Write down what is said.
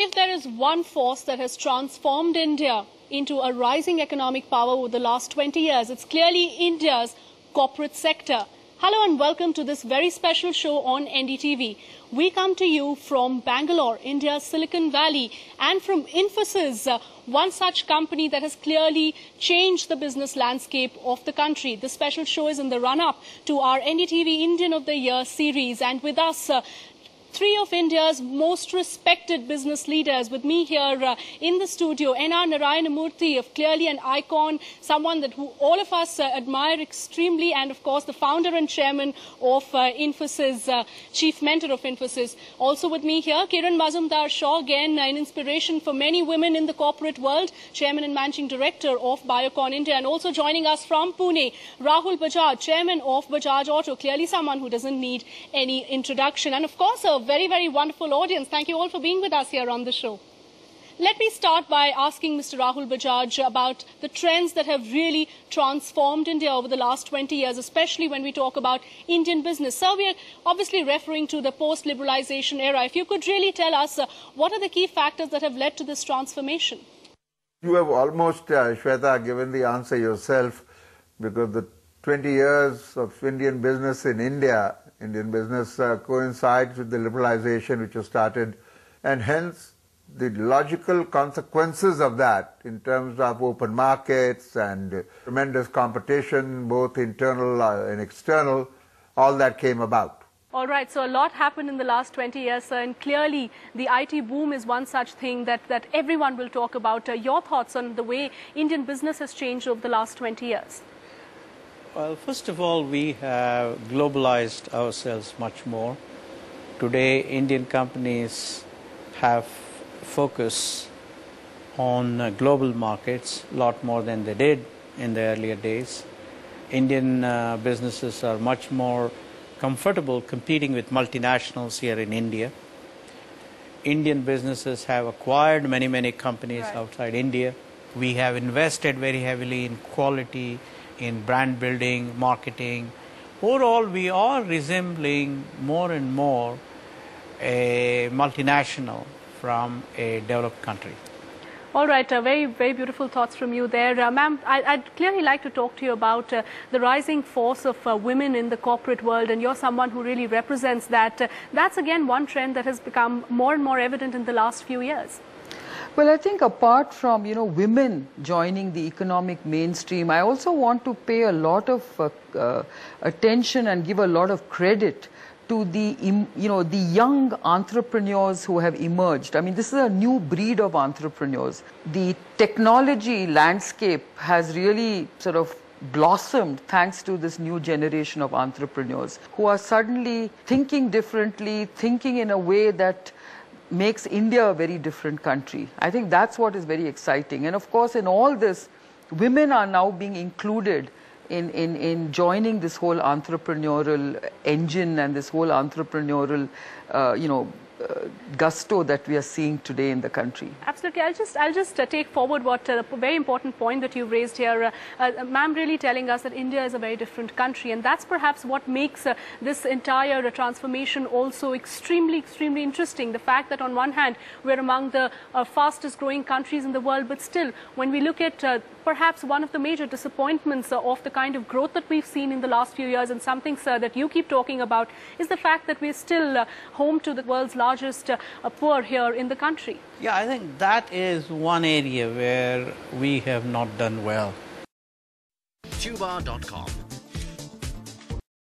if there is one force that has transformed India into a rising economic power over the last 20 years, it's clearly India's corporate sector. Hello and welcome to this very special show on NDTV. We come to you from Bangalore, India's Silicon Valley, and from Infosys, one such company that has clearly changed the business landscape of the country. This special show is in the run-up to our NDTV Indian of the Year series, and with us, three of India's most respected business leaders. With me here in the studio, NR Narayana Murthy, clearly an icon, someone that all of us admire extremely, and of course the founder and chairman of Infosys, chief mentor of Infosys. Also with me here, Kiran Mazumdar, again an inspiration for many women in the corporate world, chairman and managing director of Biocon India, and also joining us from Pune, Rahul Bajaj, chairman of Bajaj Auto, clearly someone who doesn't need any introduction, and of course a very, very wonderful audience. Thank you all for being with us here on the show. Let me start by asking Mr. Rahul Bajaj about the trends that have really transformed India over the last 20 years, especially when we talk about Indian business. Sir, we are obviously referring to the post-liberalization era. If you could really tell us what are the key factors that have led to this transformation? You have almost, Shweta, given the answer yourself, because the 20 years of Indian business in India, Indian business coincides with the liberalization which was started, and hence the logical consequences of that in terms of open markets and tremendous competition, both internal and external, all that came about. All right, so a lot happened in the last 20 years, sir, and clearly the IT boom is one such thing that everyone will talk about. Your thoughts on the way Indian business has changed over the last 20 years? Well, first of all, we have globalized ourselves much more. Today, Indian companies have focus on global markets a lot more than they did in the earlier days. Indian businesses are much more comfortable competing with multinationals here in India. Indian businesses have acquired many companies outside India. We have invested very heavily in quality, in brand building, marketing. Overall, we are resembling more and more a multinational from a developed country. All right, very beautiful thoughts from you there. Ma'am, I'd clearly like to talk to you about the rising force of women in the corporate world, and you're someone who really represents that. That's again one trend that has become more and more evident in the last few years. Well, I think apart from, women joining the economic mainstream, I also want to pay a lot of attention and give a lot of credit to the, the young entrepreneurs who have emerged. I mean, this is a new breed of entrepreneurs. The technology landscape has really sort of blossomed thanks to this new generation of entrepreneurs who are suddenly thinking differently, thinking in a way that makes India a very different country. I think that's what is very exciting. And of course, in all this, women are now being included in joining this whole entrepreneurial engine and this whole entrepreneurial, gusto that we are seeing today in the country. Absolutely. I'll just take forward what a very important point that you've raised here. Ma'am really telling us that India is a very different country, and that's perhaps what makes this entire transformation also extremely interesting. The fact that on one hand we're among the fastest growing countries in the world, but still when we look at perhaps one of the major disappointments of the kind of growth that we've seen in the last few years, and something, sir, that you keep talking about, is the fact that we're still home to the world's largest poor here in the country. Yeah, I think that is one area where we have not done well. Tuba.com,